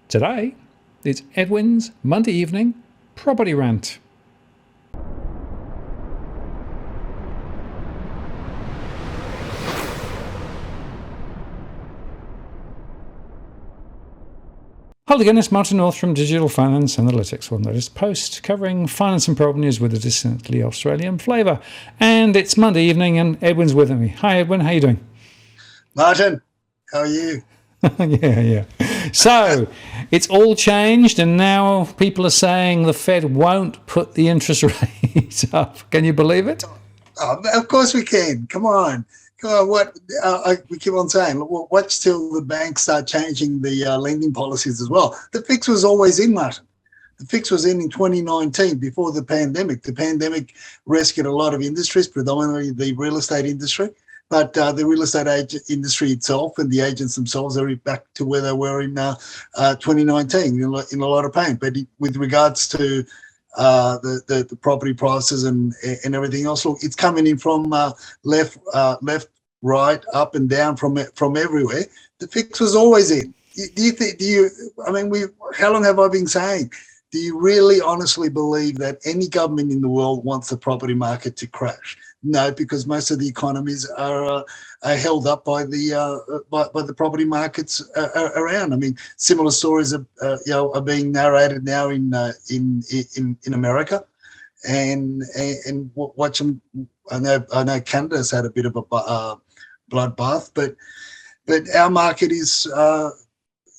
Today, it's Edwin's Monday evening property rant. Hello again, it's Martin North from Digital Finance Analytics, one latest post covering finance and property news with a distinctly Australian flavour. And it's Monday evening and Edwin's with me. Hi Edwin, how you doing? Martin, how are you? Yeah. So, it's all changed and now people are saying the Fed won't put the interest rate up. Can you believe it? Oh, of course we can. Come on. What we keep on saying, watch till the banks start changing the lending policies as well. The fix was always in, Martin. The fix was in 2019 before the pandemic. The pandemic rescued a lot of industries, predominantly the real estate industry. But the real estate industry itself and the agents themselves are back to where they were in 2019 in a lot of pain. But with regards to the property prices and everything else, look, it's coming in from left, right, up and down from everywhere. The fix was always in. How long have I been saying? Do you really honestly believe that any government in the world wants the property market to crash? No, because most of the economies are held up by the property markets around. I mean, similar stories are being narrated now in America, and watch them. I know Canada's had a bit of a bloodbath, but our market is,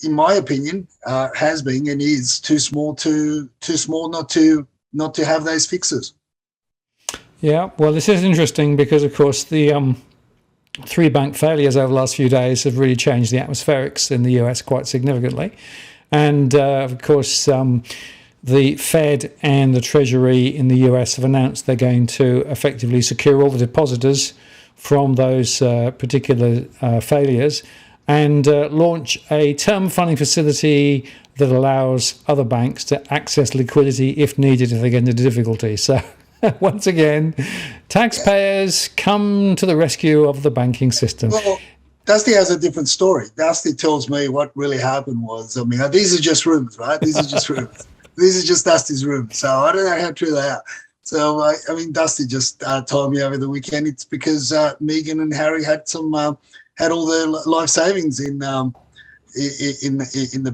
in my opinion, has been and is too small not to have those fixes. Yeah, well, this is interesting because, of course, the three bank failures over the last few days have really changed the atmospherics in the US quite significantly. And, of course, the Fed and the Treasury in the US have announced they're going to effectively secure all the depositors from those particular failures and launch a term funding facility that allows other banks to access liquidity if needed if they get into difficulty. So once again, taxpayers come to the rescue of the banking system. Well, Dusty has a different story. Dusty tells me what really happened was, these are just rumors, right? These are just rumors. These are just Dusty's rumors. So I don't know how true they are. So, Dusty just told me over the weekend it's because Meghan and Harry had had all their life savings in the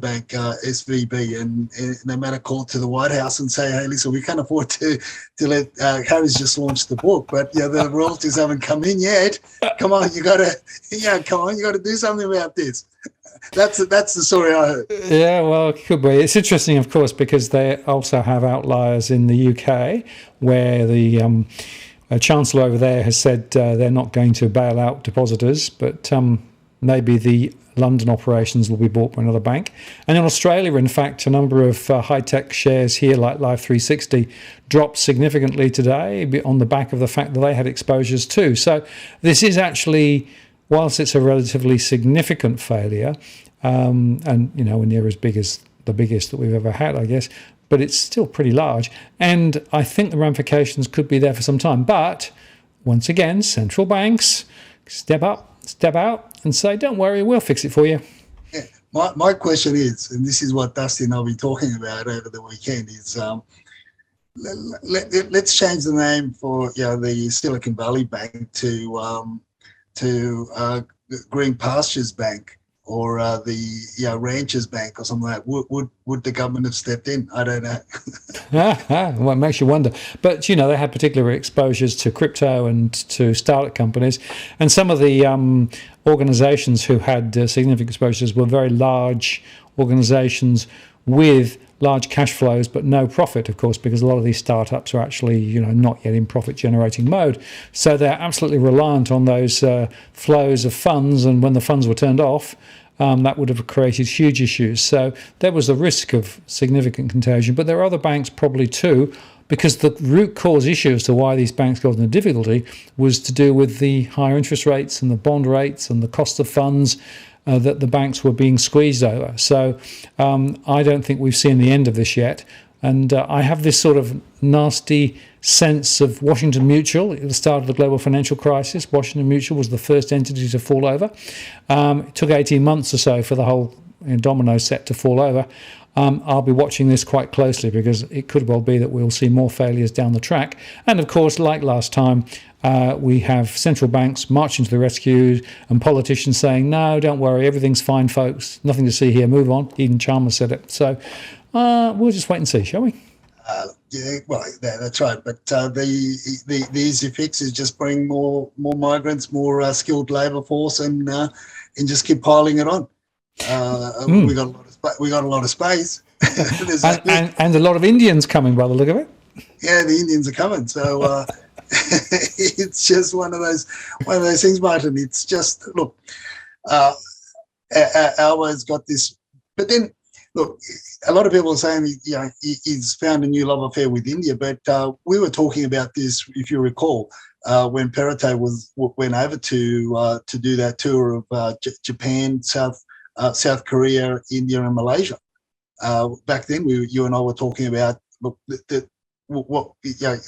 bank, SVB, and they made a call to the White House and say, hey, listen, we can't afford to let Harry's just launched the book, but the royalties haven't come in yet. Come on, you got to do something about this. That's the story I heard. Yeah, well, it could be. It's interesting, of course, because they also have outliers in the UK where the Chancellor over there has said they're not going to bail out depositors, but maybe the London operations will be bought by another bank. And in Australia, in fact, a number of high-tech shares here, like Life360, dropped significantly today on the back of the fact that they had exposures too. So this is actually, whilst it's a relatively significant failure, and near as big as the biggest that we've ever had, I guess, but it's still pretty large. And I think the ramifications could be there for some time. But once again, central banks step up, step out and say, don't worry, we'll fix it for you. Yeah. My question is, and this is what Dusty and I'll be talking about over the weekend, is let's change the name for the Silicon Valley Bank to Green Pastures Bank or the Ranchers Bank or something like that. Would the government have stepped in? I don't know. Well, it makes you wonder. But, they had particular exposures to crypto and to startup companies. And some of the organizations who had significant exposures were very large organizations with large cash flows but no profit, of course, because a lot of these startups are actually not yet in profit generating mode, so they're absolutely reliant on those flows of funds, and when the funds were turned off, that would have created huge issues. So there was a risk of significant contagion, but there are other banks probably too, because the root cause issue as to why these banks got into difficulty was to do with the higher interest rates and the bond rates and the cost of funds that the banks were being squeezed over. So I don't think we've seen the end of this yet. And I have this sort of nasty sense of Washington Mutual. At the start of the global financial crisis, Washington Mutual was the first entity to fall over. It took 18 months or so for the whole dominoes set to fall over. I'll be watching this quite closely, because it could well be that we'll see more failures down the track. And of course, like last time, we have central banks marching to the rescue and politicians saying, no, don't worry, everything's fine, folks. Nothing to see here, move on. Even Chalmers said it. So we'll just wait and see, shall we? Yeah, well, that's right. But the easy fix is just bring more migrants, more skilled labour force, and just keep piling it on. We got a lot of space. and a lot of Indians coming, by the look of it. Yeah, the Indians are coming. So it's just one of those things, Martin. It's just, look, Alva's got this, but then look, a lot of people are saying, he's found a new love affair with India, but we were talking about this, if you recall, when Perrottet went over to do that tour of Japan, South Korea, India, and Malaysia. Back then, you and I were talking about, look,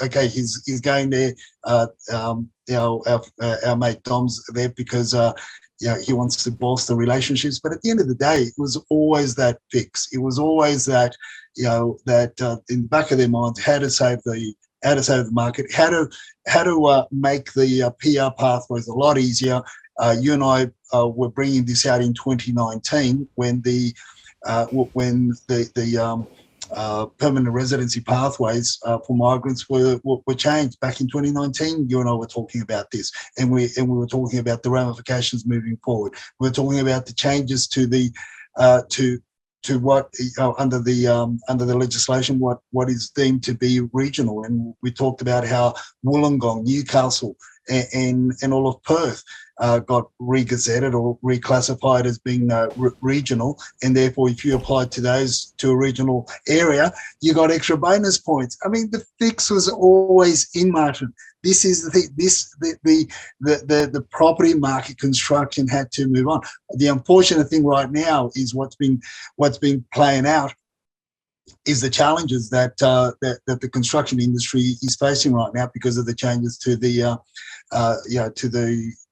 okay, he's going there. Our mate Dom's there because he wants to bolster relationships. But at the end of the day, it was always that fix. It was always that that in the back of their minds, how to save the market, how to make the PR pathways a lot easier. You and I were bringing this out in 2019 when the permanent residency pathways for migrants were changed back in 2019. You and I were talking about this, and we were talking about the ramifications moving forward. We were talking about the changes to the to what under the legislation what is deemed to be regional, and we talked about how Wollongong, Newcastle, and all of Perth got re-gazetted or reclassified as being regional, and therefore if you applied to those to a regional area, you got extra bonus points. I mean, the fix was always in, Martin. This is the property market construction had to move on. The unfortunate thing right now is what's been playing out is the challenges that the construction industry is facing right now because of the changes to the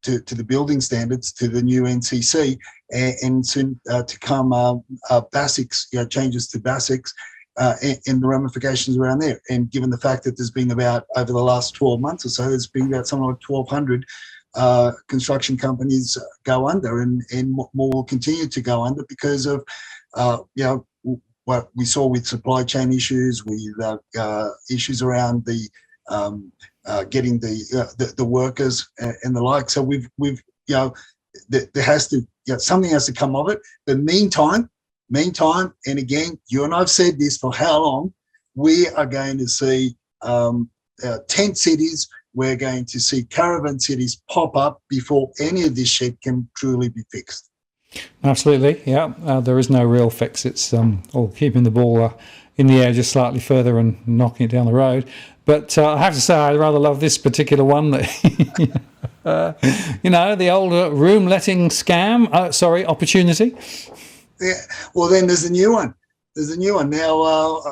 to the building standards, to the new NCC, and soon to come BASICs, changes to BASICs, and the ramifications around there. And given the fact that there's been about, over the last 12 months or so, there's been about something like 1,200 construction companies go under, and more will continue to go under because of what we saw with supply chain issues, with issues around the getting the workers and the like. So we've there has to something has to come of it. But meantime, and again, you and I've said this for how long, we are going to see tent cities. We're going to see caravan cities pop up before any of this shit can truly be fixed. Absolutely, yeah. There is no real fix. It's all keeping the ball in the air just slightly further and knocking it down the road. But I have to say, I rather love this particular one. That the old room letting scam. Opportunity. Yeah. Well, then there's a new one. Now.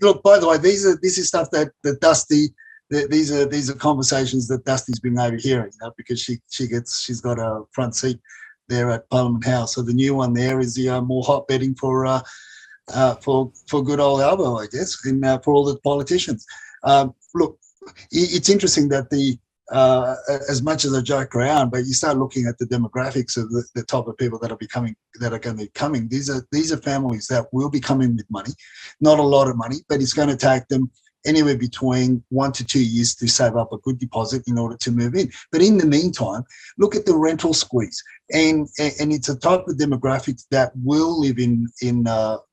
Look. By the way, this is stuff that Dusty. These are conversations that Dusty's been overhearing, because she's got a front seat there at Parliament House. So the new one there is the more hotbedding for good old Albo, I guess, and for all the politicians. Look, it's interesting that as much as I joke around, but you start looking at the demographics of the type of people that are going to be coming. These are families that will be coming with money, not a lot of money, but it's going to take them anywhere between 1 to 2 years to save up a good deposit in order to move in. But in the meantime, look at the rental squeeze, and it's a type of demographic that will live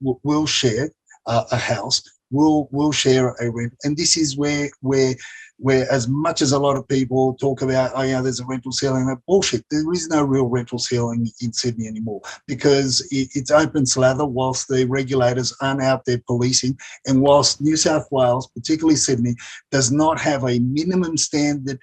will share a house, will share a rent, and this is where as much as a lot of people talk about, there's a rental ceiling, that bullshit. There is no real rental ceiling in Sydney anymore, because it's open slather whilst the regulators aren't out there policing, and whilst New South Wales, particularly Sydney, does not have a minimum standard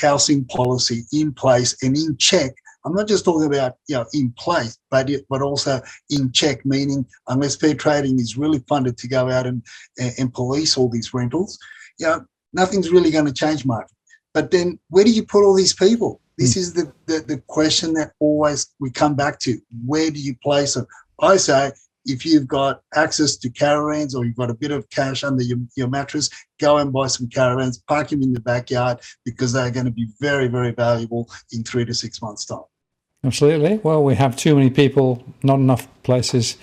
housing policy in place and in check. I'm not just talking about in place, but also in check, meaning unless fair trading is really funded to go out and police all these rentals, nothing's really going to change much. But then where do you put all these people? This is the question that always we come back to. Where do you place them? I say, if you've got access to caravans or you've got a bit of cash under your mattress, go and buy some caravans, park them in the backyard, because they're going to be very, very valuable in 3 to 6 months' time. Absolutely. Well, we have too many people, not enough places,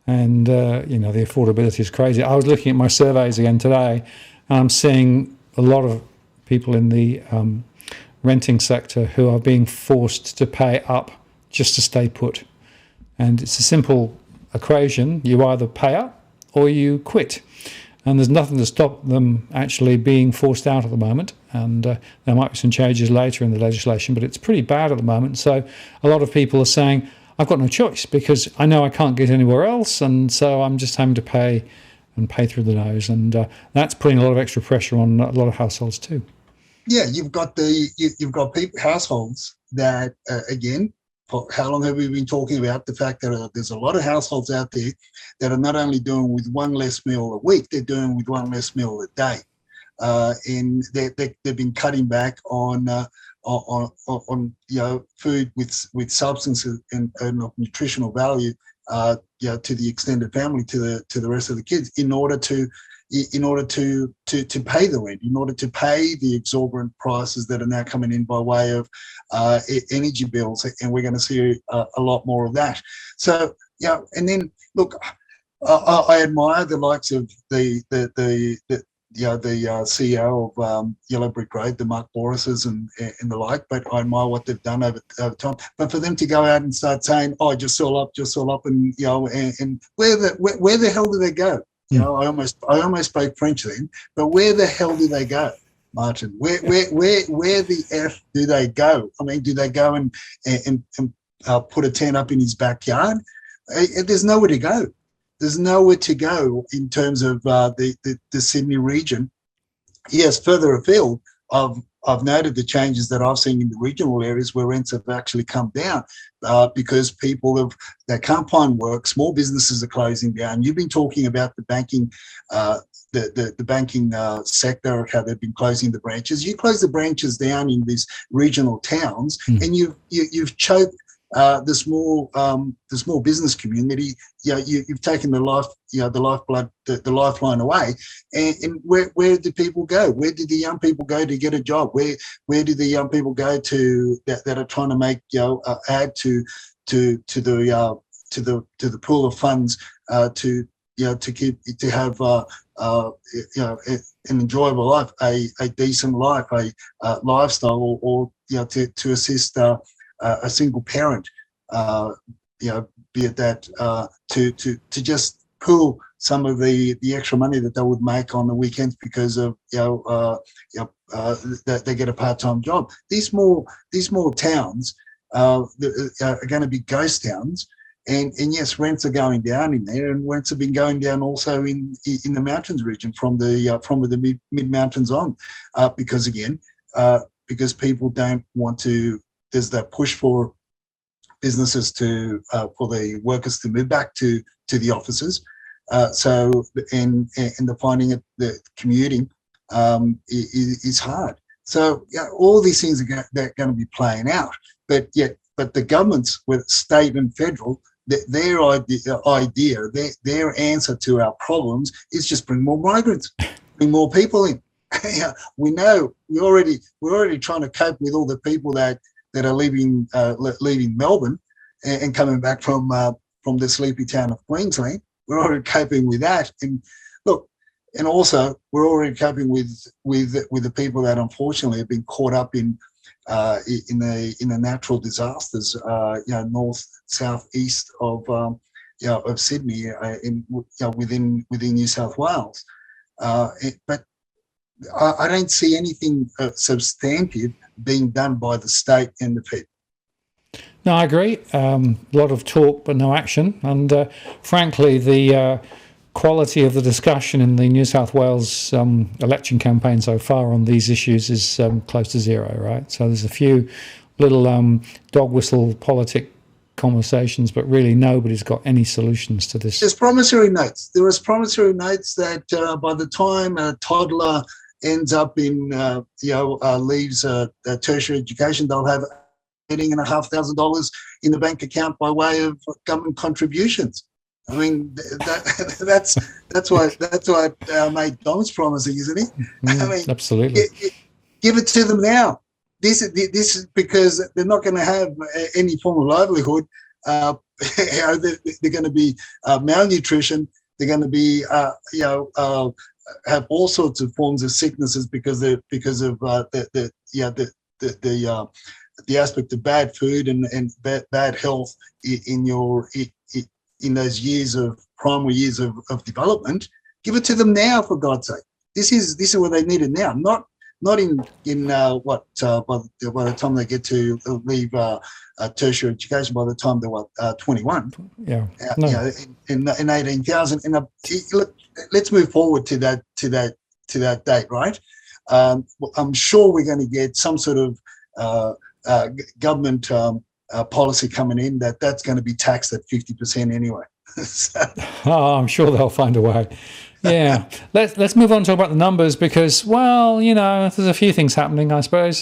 and the affordability is crazy. I was looking at my surveys again today, and I'm seeing a lot of people in the renting sector who are being forced to pay up just to stay put. And it's a simple equation. You either pay up or you quit. And there's nothing to stop them actually being forced out at the moment. And there might be some changes later in the legislation, but it's pretty bad at the moment. So a lot of people are saying, I've got no choice because I know I can't get anywhere else. And so I'm just having to pay through the nose. And that's putting a lot of extra pressure on a lot of households too. Yeah, you've got households that, again, for how long have we been talking about the fact that there's a lot of households out there that are not only doing with one less meal a week, they're doing with one less meal a day, and they've been cutting back on food with substances and of nutritional value, to the extended family, to the rest of the kids, in order to pay the rent, in order to pay the exorbitant prices that are now coming in by way of energy bills, and we're going to see a lot more of that. So and then look, I admire the likes of the CEO of Yellow Brick Road, the Mark Borises and the like, but I admire what they've done over time. But for them to go out and start saying, "Oh, just all up," and and where the hell do they go? I almost spoke French then, but where the hell do they go, Martin? Where the F do they go? I mean, do they go and put a tent up in his backyard? There's nowhere to go. There's nowhere to go in terms of the Sydney region. Yes, further afield, I've noted the changes that I've seen in the regional areas where rents have actually come down because people they can't find work. Small businesses are closing down. You've been talking about the banking, the banking sector, how they've been closing the branches. You close the branches down in these regional towns, and you've choked the small business community. You've taken the lifeblood, the lifeline away. And where do people go? Where do the young people go to get a job? Where do the young people go to that are trying to make add to the pool of funds to have an enjoyable life, a decent life, a lifestyle, or to assist a single parent, be it that to just pool some of the extra money that they would make on the weekends because of that they get a part-time job. These small towns are going to be ghost towns, and yes, rents are going down in there, and rents have been going down also in the mountains region from the mid mountains on, because people don't want to. There's that push for businesses for the workers to move back to the offices. So the finding it, the commuting is hard. So all these things they're going to be playing out. But the governments, with state and federal, their idea, their answer to our problems is just bring more migrants, bring more people in. We know we're already trying to cope with all the people that are leaving Melbourne and coming back from the sleepy town of Queensland. We're already coping with that, and look, and also we're already coping with the people that unfortunately have been caught up in the natural disasters, north, south, east of Sydney, within New South Wales, but I don't see anything substantive being done by the state and the Fed. No, I agree. A lot of talk but no action. And frankly, the quality of the discussion in the New South Wales election campaign so far on these issues is close to zero, right? So there's a few little dog whistle politic conversations, but really nobody's got any solutions to this. There's promissory notes. There is promissory notes that by the time a toddler ends up in leaves tertiary education, they'll have $18,500 in the bank account by way of government contributions. I mean, that's what our mate Dom's promising, isn't he? I mean, absolutely. Give it to them now. This is because they're not going to have any form of livelihood. They're going to be malnutrition. They're going to be have all sorts of forms of sicknesses because of the aspect of bad food and bad health in those primary years of development. Give it to them now, for God's sake. This is what they need it now, not in by the time they get to leave tertiary education, by the time they're 21. Yeah, no. In 18,000. And look, let's move forward to that date, right? I'm sure we're going to get some sort of government policy coming in that's going to be taxed at 50% anyway. So. Oh, I'm sure they'll find a way. Yeah, let's move on to talk about the numbers because, well, there's a few things happening, I suppose.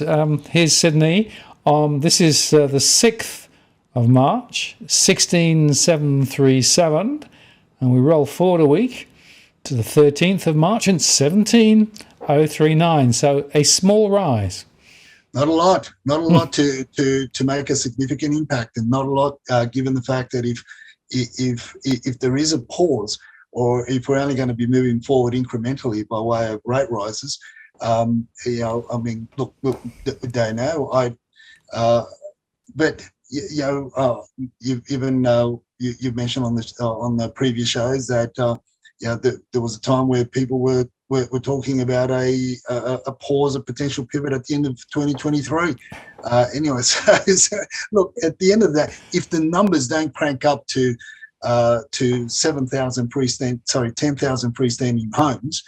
Here's Sydney. This is the 6th of March, 16,737, and we roll forward a week to the 13th of March and 17,039. So a small rise. Not a lot to make a significant impact, and not a lot given the fact that if there is a pause, or if we're only going to be moving forward incrementally by way of rate rises, I mean, look, we don't know. But you've mentioned on the previous shows that there was a time where people were talking about a pause, a potential pivot at the end of 2023. Anyway, so look, at the end of that, if the numbers don't crank up to 10,000 freestanding homes,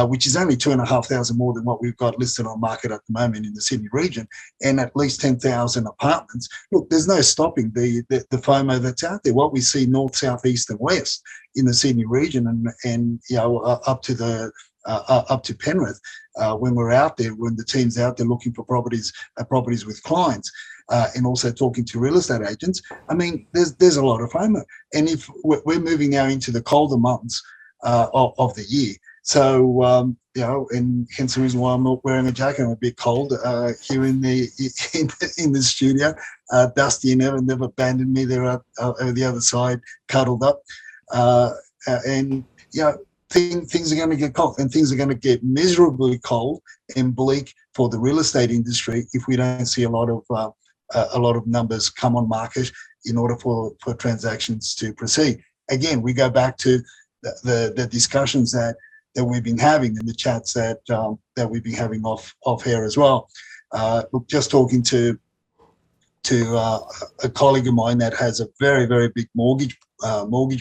which is only 2,500 more than what we've got listed on market at the moment in the Sydney region, and at least 10,000 apartments. Look, there's no stopping the FOMO that's out there. What we see north, south, east, and west in the Sydney region, and up to Penrith, when we're out there, when the team's out there looking for properties with clients, and also talking to real estate agents. I mean, there's a lot of FOMO, and if we're moving now into the colder months of the year, so and hence the reason why I'm not wearing a jacket. I'm a bit cold here in the studio. Dusty and Evan never abandoned me. They're over the other side, cuddled up, and things are going to get cold, and things are going to get miserably cold and bleak for the real estate industry if we don't see a lot of numbers come on market in order for transactions to proceed. Again, we go back to the discussions that we've been having in the chats that we've been having off air as well. Look, just talking to a colleague of mine that has a very, very big mortgage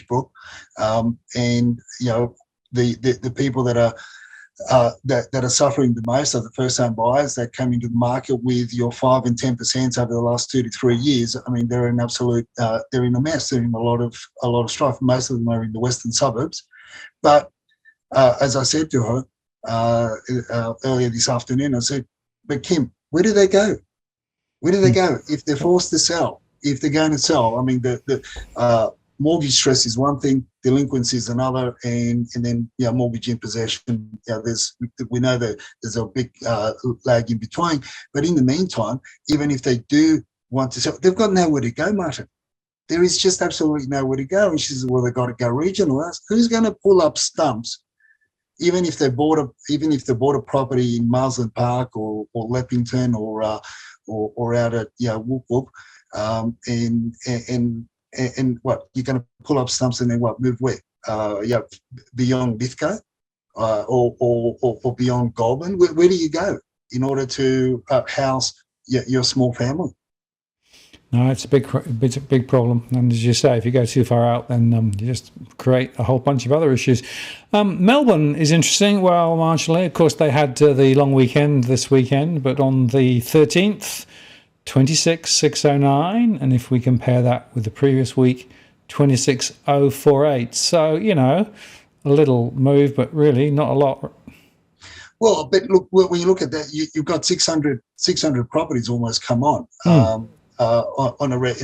book, and the people that are suffering the most are the first-time buyers that came into the market with your 5 and 10% over the last 2 to 3 years. I mean, they're in absolute, they're in a mess. They're in a lot of strife. Most of them are in the western suburbs. But as I said to her earlier this afternoon, I said, "But Kim, where do they go? Where do they go if they're forced to sell? If they're going to sell? I mean, the mortgage stress is one thing, delinquency is another, and then mortgage in possession. We know that there's a big lag in between. But in the meantime, even if they do want to sell, they've got nowhere to go, Martin. There is just absolutely nowhere to go." And she says, "Well, they've got to go regional." Who's going to pull up stumps? Even if they bought a property in Marsland Park or Leppington or out at Whoop Whoop, and what, you're going to pull up stumps and then what, move where? Beyond Lithgow or beyond Goulburn? Where do you go in order to house your small family? No, it's a big problem. And as you say, if you go too far out, then you just create a whole bunch of other issues. Melbourne is interesting. Well, marginally. Of course, they had the long weekend this weekend, but on the 13th, 26,609. And if we compare that with the previous week, 26,048. So, a little move, but really not a lot. Well, but look, when you look at that, you've got 600 properties almost come on. And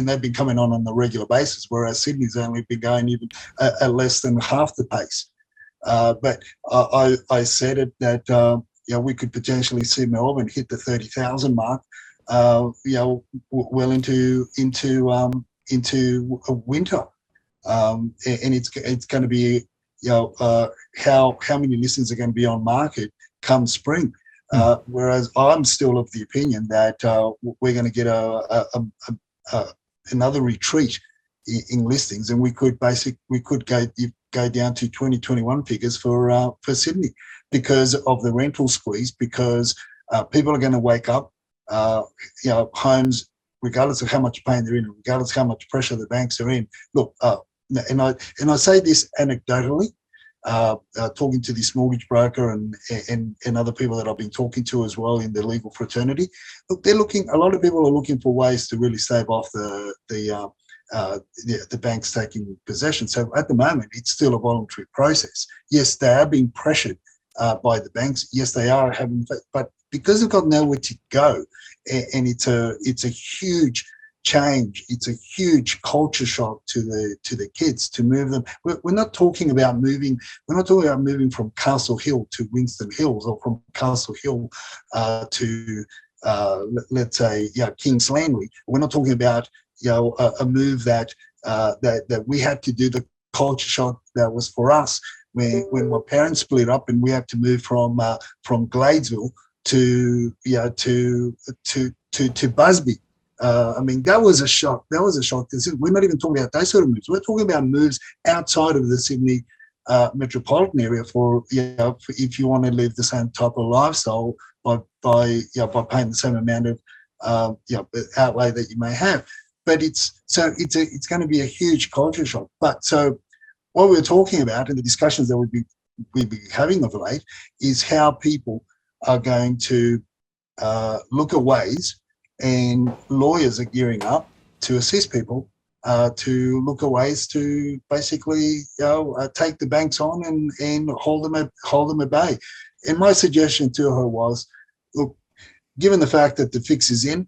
they've been coming on a regular basis, whereas Sydney's only been going even at less than half the pace. But I said it that we could potentially see Melbourne hit the 30,000 mark. Well into a winter, and it's going to be how many listings are going to be on market come spring. Whereas I'm still of the opinion that we're going to get another retreat in listings, and we could go down to 2021 figures for Sydney because of the rental squeeze. Because people are going to wake up, homes, regardless of how much pain they're in, regardless of how much pressure the banks are in. Look, and I say this anecdotally. Talking to this mortgage broker and other people that I've been talking to as well in the legal fraternity, look, a lot of people are looking for ways to really stave off the banks taking possession. So at the moment, it's still a voluntary process. Yes, they are being pressured by the banks. Yes, they are having, but because they've got nowhere to go, and it's a huge change. It's a huge culture shock to the kids to move them. We're not talking about moving. We're not talking about moving from Castle Hill to Winston Hills, or from Castle Hill to let's say Kings Landing. We're not talking about a move that we had to do. The culture shock that was for us when my parents split up and we had to move from Gladesville to Busby. I mean, that was a shock. We're not even talking about those sort of moves. We're talking about moves outside of the Sydney metropolitan area for if you want to live the same type of lifestyle by paying the same amount of outlay that you may have. But it's going to be a huge culture shock. But so what we're talking about in the discussions that we'd be having of late is how people are going to look at ways. And lawyers are gearing up to assist people to look at ways to basically take the banks on and hold them at bay. And my suggestion to her was, look, given the fact that the fix is in,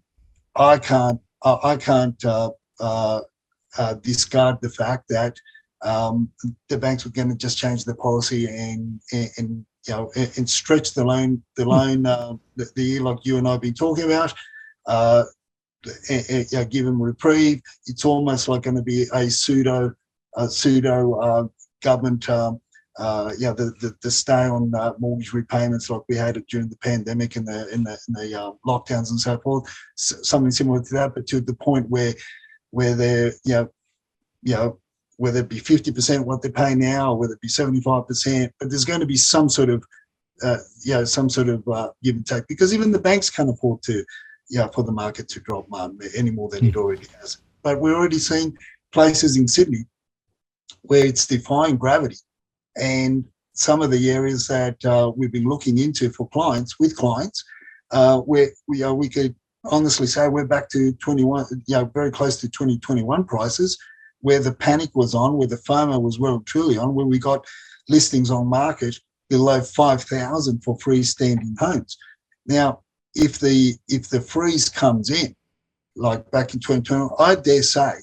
I can't discard the fact that the banks were going to just change their policy and stretch the loan the year like you and I have been talking about. Give them reprieve. It's almost like going to be a pseudo government, the stay on mortgage repayments like we had during the pandemic and the lockdowns and so forth. Something similar to that, but to the point where they're whether it be 50% what they pay now, or whether it be 75%, but there's going to be some sort of give and take, because even the banks can't afford to. For the market to drop any more than it already has. But we're already seeing places in Sydney where it's defying gravity. And some of the areas that we've been looking into with clients, where we could honestly say we're back to 21, very close to 2021 prices, where the panic was on, where the FOMO was well and truly on, where we got listings on market below 5,000 for freestanding homes. Now, if the freeze comes in, like back in 2020, I dare say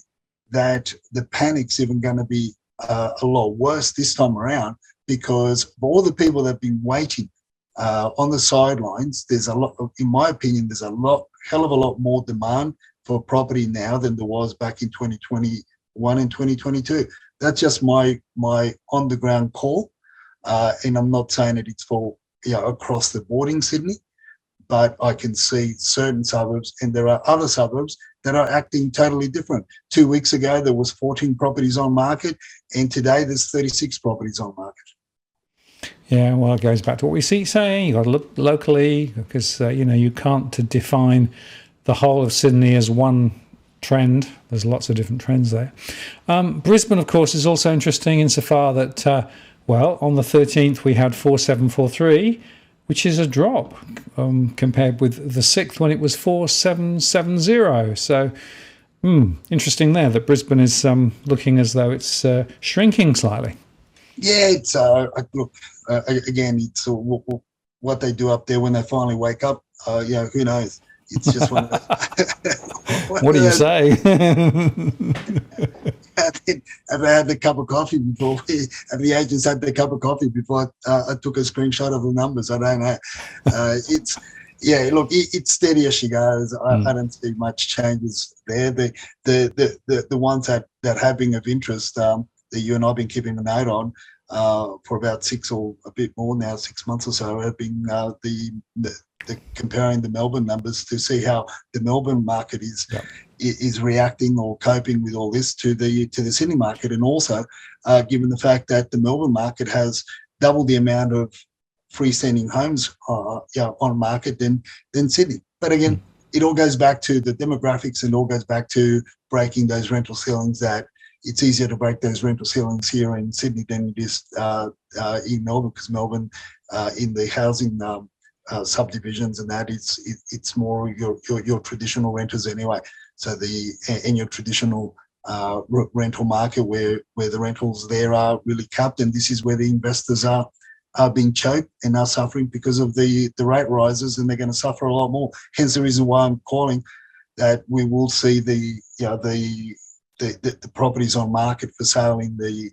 that the panic's even going to be a lot worse this time around, because of all the people that have been waiting on the sidelines. There's a lot, in my opinion, there's hell of a lot more demand for property now than there was back in 2021 and 2022. That's just my on the ground call, and I'm not saying that it's for across the board in Sydney. But I can see certain suburbs, and there are other suburbs that are acting totally different. 2 weeks ago, there was 14 properties on market, and today there's 36 properties on market. Yeah, well, it goes back to what we see saying. You've got to look locally, because you can't define the whole of Sydney as one trend. There's lots of different trends there. Brisbane, of course, is also interesting insofar that, on the 13th we had 4743. Which is a drop compared with the 6th when it was 4770. So interesting there that Brisbane is looking as though it's shrinking slightly. Yeah, it's look again. It's what they do up there when they finally wake up, who knows? It's just one of those, What do you say? have they had the cup of coffee before? Have the agents had the cup of coffee before I took a screenshot of the numbers? I don't know. It's steady as she goes. I don't see much changes there. The ones that have been of interest that you and I've been keeping a note on for about 6 or a bit more now, 6 months or so, have been the comparing the Melbourne numbers to see how the Melbourne market is reacting or coping with all this to the Sydney market, and also given the fact that the Melbourne market has double the amount of freestanding homes on market than Sydney. But again, it all goes back to the demographics, and all goes back to breaking those rental ceilings. That it's easier to break those rental ceilings here in Sydney than it is in Melbourne, because Melbourne in the housing subdivisions and that it's more your traditional renters anyway. So your traditional rental market where the rentals there are really capped, and this is where the investors are being choked and are suffering because of the rate rises, and they're going to suffer a lot more. Hence the reason why I'm calling that we will see the properties on market for sale in the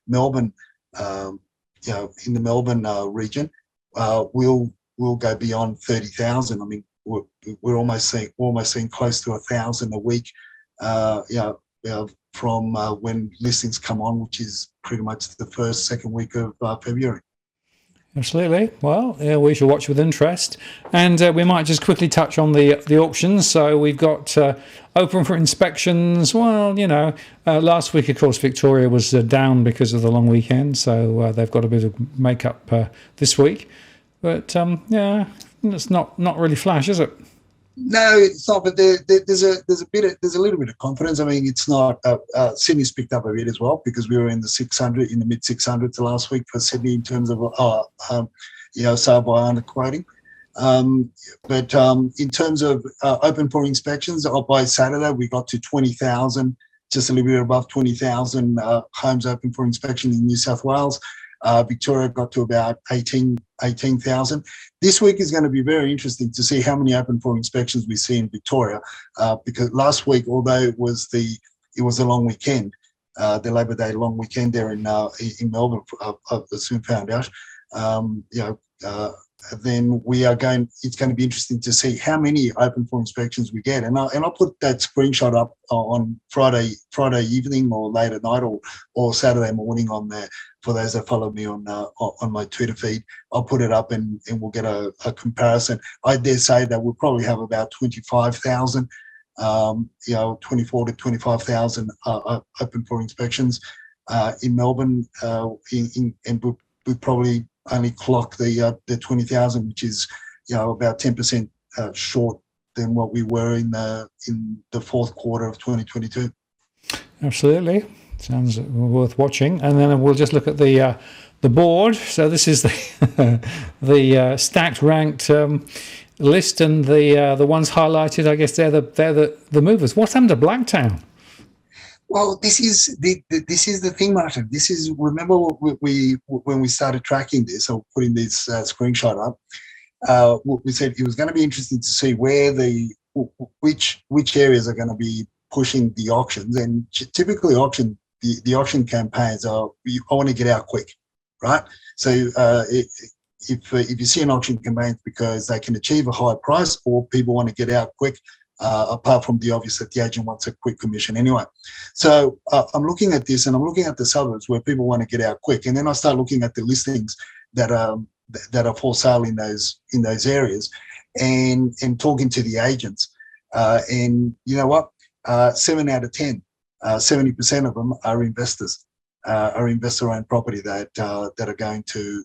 Melbourne in the Melbourne region will go beyond 30,000. I mean, we're almost seeing close to 1,000 a week. From when listings come on, which is pretty much the second week of February. Absolutely. Well, yeah, we shall watch with interest, and we might just quickly touch on the auctions. So we've got open for inspections. Well, last week, of course, Victoria was down because of the long weekend, so they've got a bit of make-up this week. But it's not really flash, is it? No, it's not. But there's a little bit of confidence. I mean, it's not. Sydney's picked up a bit as well, because we were in the 600, in the mid 600s last week for Sydney in terms of sale by under quoting. But in terms of open for inspections, by Saturday we got to 20,000, just a little bit above 20,000 homes open for inspection in New South Wales. Victoria got to about 18,000. This week is going to be very interesting to see how many open for inspections we see in Victoria, because last week, although it was a long weekend, the Labor Day long weekend there in Melbourne, I soon found out. Then it's going to be interesting to see how many open for inspections we get. And I'll put that screenshot up on Friday evening or late at night or Saturday morning on there for those that follow me on my Twitter feed. I'll put it up and we'll get a comparison. I dare say that we'll probably have about 25,000, 24 to 25,000 open for inspections in Melbourne, and we probably only clock the 20,000, which is about 10% short than what we were in the fourth quarter of 2022. Absolutely, sounds worth watching. And then we'll just look at the board. So this is the stacked ranked list, and the ones highlighted. I guess they're the movers. What's happened to Blacktown? Well, this is the thing, Martin. This is, remember when we started tracking this or putting this screenshot up, we said it was going to be interesting to see where which areas are going to be pushing the auctions. And typically the auction campaigns are, I want to get out quick, right? So if you see an auction campaign because they can achieve a high price, or people want to get out quick, apart from the obvious that the agent wants a quick commission anyway. So I'm looking at this, and I'm looking at the suburbs where people want to get out quick, and then I start looking at the listings that are for sale in those areas, and talking to the agents. And you know what? 7 out of 10, 70% of them are investors. Are investor-owned property that are going to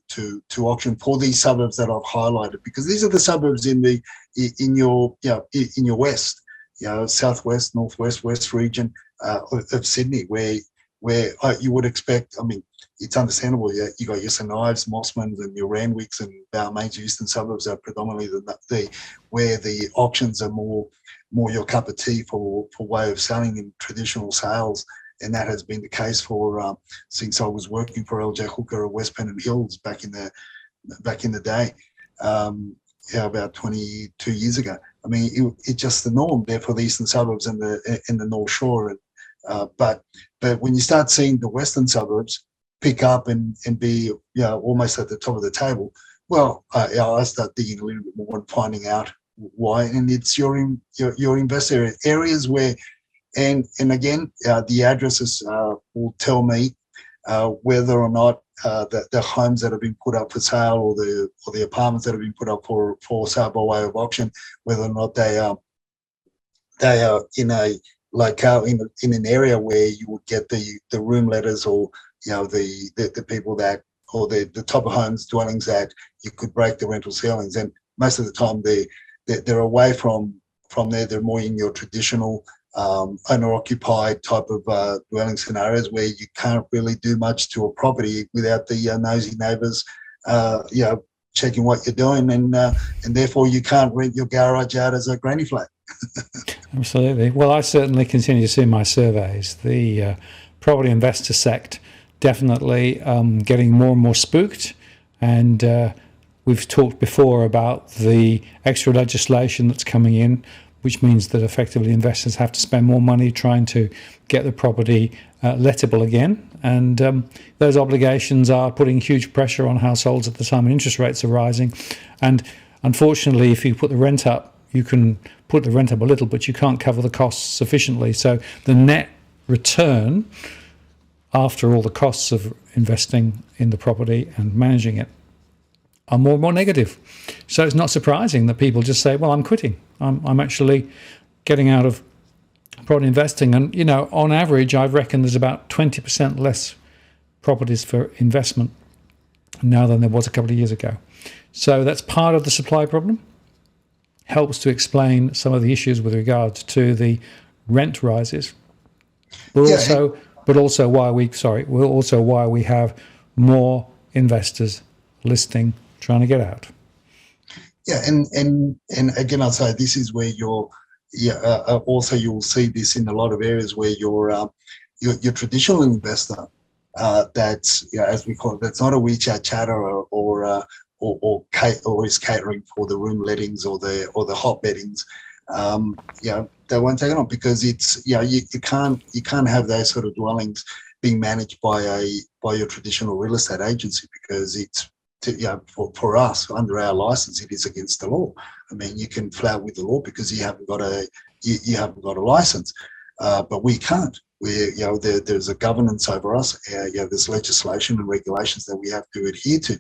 auction for these suburbs that I've highlighted, because these are the suburbs in your west, southwest, northwest, west region of Sydney, where you would expect. I mean, it's understandable. Yeah, you got your St Ives, Mossmans, and your Randwicks and Balmain's eastern suburbs are predominantly where the auctions are more your cup of tea for way of selling in traditional sales. And that has been the case for since I was working for LJ Hooker at West Pennant Hills back in the back in the day, about 22 years ago. I mean, it's just the norm there for the eastern suburbs and the North Shore. And but when you start seeing the western suburbs pick up and be almost at the top of the table, well, I start digging a little bit more and finding out why. And it's your investor areas where, and again, the addresses will tell me whether or not the homes that have been put up for sale or the apartments that have been put up for sale by way of auction, whether or not they are in a locale in an area where you would get the room letters, or the people that, or the type of homes, dwellings that you could break the rental ceilings. And most of the time they're away from there. They're more in your traditional owner-occupied type of dwelling scenarios where you can't really do much to a property without the nosy neighbours, checking what you're doing, and therefore you can't rent your garage out as a granny flat. Absolutely. Well, I certainly continue to see in my surveys the property investor sect definitely getting more and more spooked, and we've talked before about the extra legislation that's coming in, which means that effectively investors have to spend more money trying to get the property lettable again. And those obligations are putting huge pressure on households at the time when interest rates are rising. And unfortunately, if you put the rent up, you can put the rent up a little, but you can't cover the costs sufficiently. So the net return after all the costs of investing in the property and managing it are more and more negative. So it's not surprising that people just say, well, I'm quitting. I'm actually getting out of property investing. And, on average, I reckon there's about 20% less properties for investment now than there was a couple of years ago. So that's part of the supply problem. Helps to explain some of the issues with regards to the rent rises, but also why we have more investors listing, trying to get out. Yeah, and again, I'll say this is where also you'll see this in a lot of areas where your traditional investor, that's as we call it, that's not a WeChat chatter or is catering for the room lettings or the hot beddings. They won't take it on because it's you can't have those sort of dwellings being managed by your traditional real estate agency, because it's for us under our license it is against the law. I mean, you can flout with the law because you haven't got a license, but we can't. There's a governance over us. There's legislation and regulations that we have to adhere to.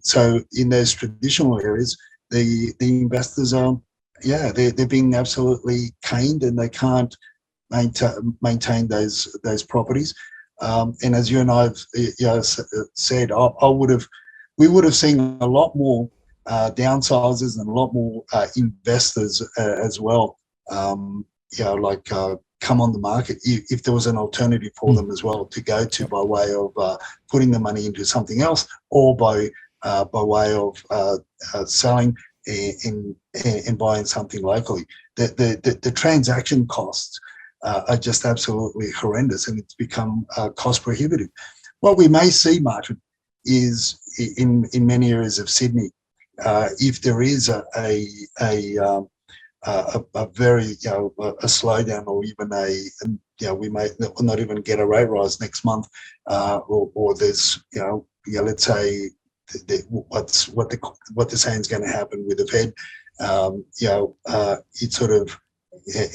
So in those traditional areas, the investors are they're being absolutely caned, and they can't maintain those properties. And as you and I have said, we would have seen a lot more downsizers and a lot more investors as well. Come on the market if there was an alternative for them as well to go to, by way of putting the money into something else, or by way of selling and buying something locally. The transaction costs are just absolutely horrendous, and it's become cost prohibitive. What we may see, Martin, is in many areas of Sydney, if there is a very a slowdown, or even we may not even get a rate rise next month, or there's let's say what they're saying is going to happen with the Fed. It sort of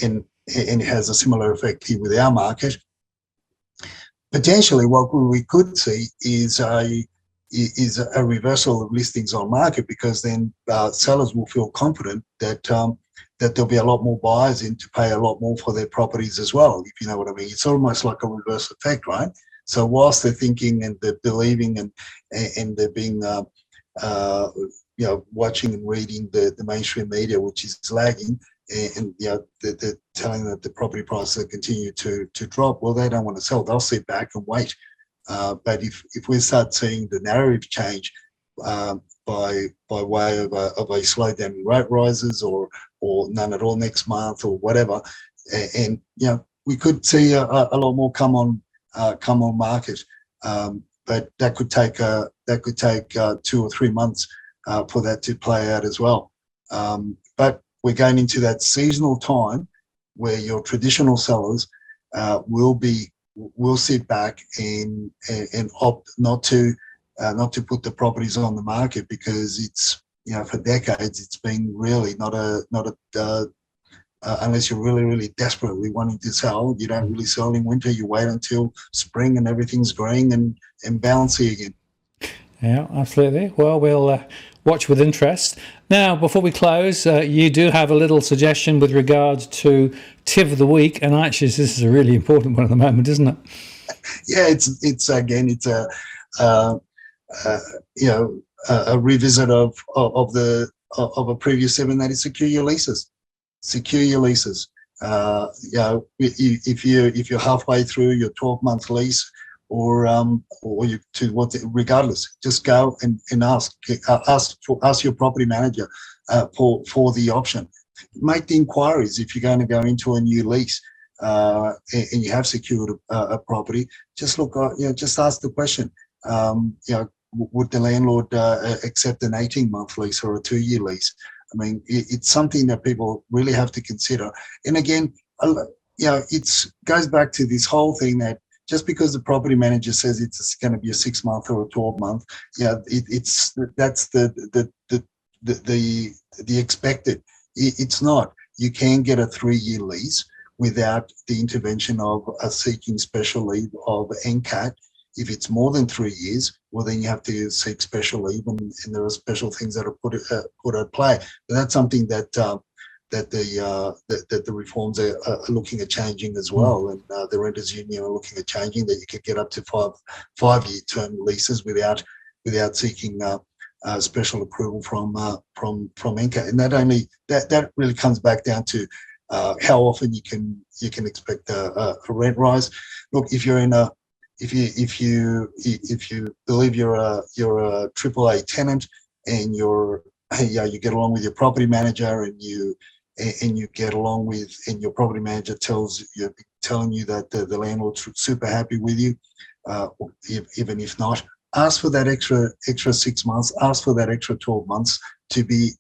and it has a similar effect here with our market. Potentially, what we could see is a reversal of listings on market, because then sellers will feel confident that there'll be a lot more buyers in to pay a lot more for their properties as well, if you know what I mean. It's almost like a reverse effect, right? So whilst they're thinking and they're believing and they're being watching and reading the mainstream media, which is lagging, and they're telling that the property prices continue to drop, well, they don't want to sell. They'll sit back and wait. But if we start seeing the narrative change by way of a slowdown in rate rises, or none at all next month, or whatever, and we could see a lot more come on market. but that could take 2 or 3 months for that to play out as well. But we're going into that seasonal time where your traditional sellers will sit back and opt not to put the properties on the market, because it's, for decades it's been really not a unless you're really, really desperately wanting to sell, you don't really sell in winter. You wait until spring and everything's growing and bouncy again. Yeah, absolutely. Well, we'll watch with interest. Now, before we close, you do have a little suggestion with regard to tip of the week, and actually, this is a really important one at the moment, isn't it? Yeah, it's a revisit of a previous 7, that is secure your leases. Secure your leases. If you're halfway through your 12-month lease, or regardless, just go and ask your property manager for the option. Make the inquiries if you're going to go into a new lease and you have secured a property. Just just ask the question. Would the landlord accept an 18-month lease or a 2-year lease? I mean, it's something that people really have to consider. And again, it goes back to this whole thing that just because the property manager says it's going to be a 6-month or a 12-month, that's the expected. It's not. You can get a 3-year lease without the intervention of a seeking special leave of NCAT. If it's more than 3 years, well, then you have to seek special leave, and there are special things that are put at play. But that's something that the reforms are looking at changing as well, and the renters union are looking at changing that you could get up to 5-year term leases without seeking special approval from NCAT. And that really comes back down to how often you can expect a rent rise. Look, if you believe you're a AAA tenant and you get along with your property manager and you get along with, and your property manager telling you that the landlord's super happy with you, even if not, ask for that extra 6 months, ask for that extra 12 months to be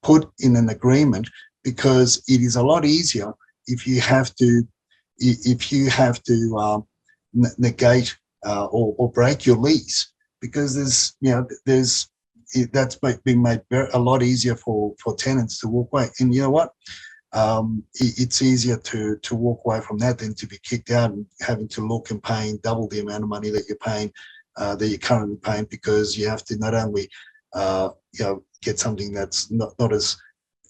put in an agreement, because it is a lot easier if you have to negate or break your lease, because that's been made a lot easier for tenants to walk away. And you know what? It's easier to walk away from that than to be kicked out and having to look and paying double the amount of money that you're paying, that you're currently paying, because you have to not only get something that's not as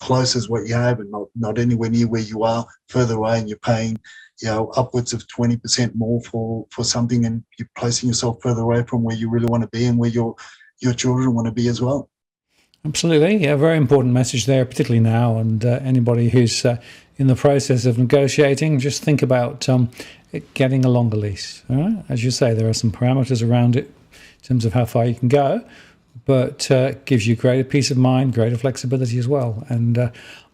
close as what you have, and not anywhere near where you are, further away, and you're paying upwards of 20% more for something, and you're placing yourself further away from where you really want to be and where your children want to be as well. Absolutely. Yeah, very important message there, particularly now. And anybody who's in the process of negotiating, just think about getting a longer lease. All right? As you say, there are some parameters around it in terms of how far you can go, but gives you greater peace of mind, greater flexibility as well. And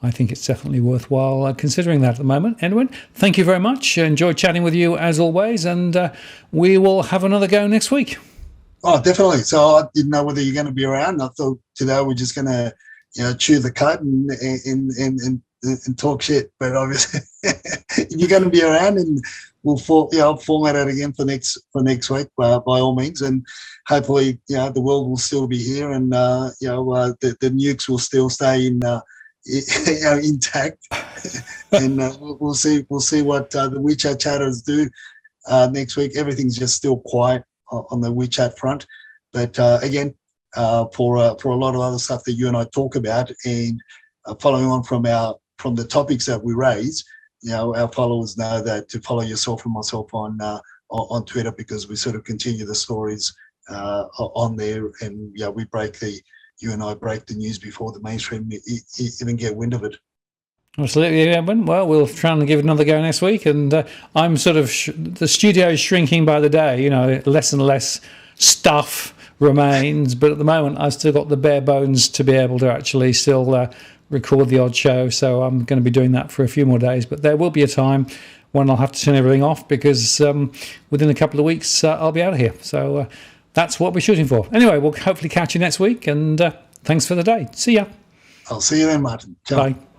I think it's definitely worthwhile considering that at the moment. Edwin, thank you very much. Enjoyed chatting with you as always, and we will have another go next week. Oh, definitely. So I didn't know whether you're going to be around. I thought today we're just going to, chew the cud and talk shit. But obviously, if you're going to be around, and I'll format it again for next week by all means. And hopefully, the world will still be here, and the nukes will still stay intact. And we'll see what the WeChat chatters do next week. Everything's just still quiet on the WeChat front, but again, for a lot of other stuff that you and I talk about, and following on from the topics that we raise, our followers know that to follow yourself and myself on Twitter, because we sort of continue the stories on there, and you and I break the news before the mainstream even get wind of it. Absolutely, Edwin. Well, we'll try and give it another go next week. And I'm sort of the studio is shrinking by the day. Less and less stuff remains, but at the moment I've still got the bare bones to be able to actually still record the odd show. So I'm going to be doing that for a few more days. But there will be a time when I'll have to turn everything off because within a couple of weeks I'll be out of here. So that's what we're shooting for. Anyway, we'll hopefully catch you next week, and thanks for the day. See ya. I'll see you then, Martin. Ciao. Bye.